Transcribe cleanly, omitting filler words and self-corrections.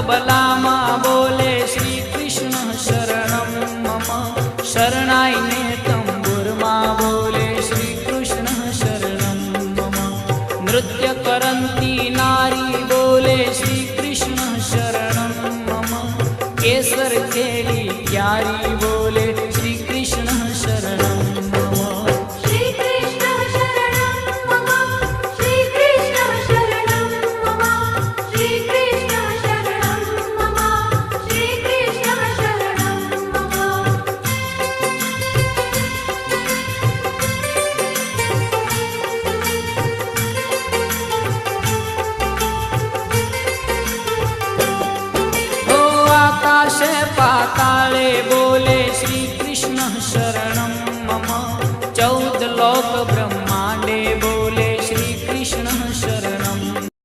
तबलामा बोले श्री कृष्ण शरणं मम। शरणाई ने तंबुरमा बोले श्री कृष्ण शरणं मम। नृत्य करन्ती नारी बोले श्री कृष्ण शरणं मम। केसर केली प्यारी बोले श्री कृष्ण शरणं मम। श्री कृष्ण शरणं मम। श्री कृष्ण शरणं मम। श्री कृष्ण शरणं मम। श्री कृष्ण शरणं मम। ओ आकाशे पाताले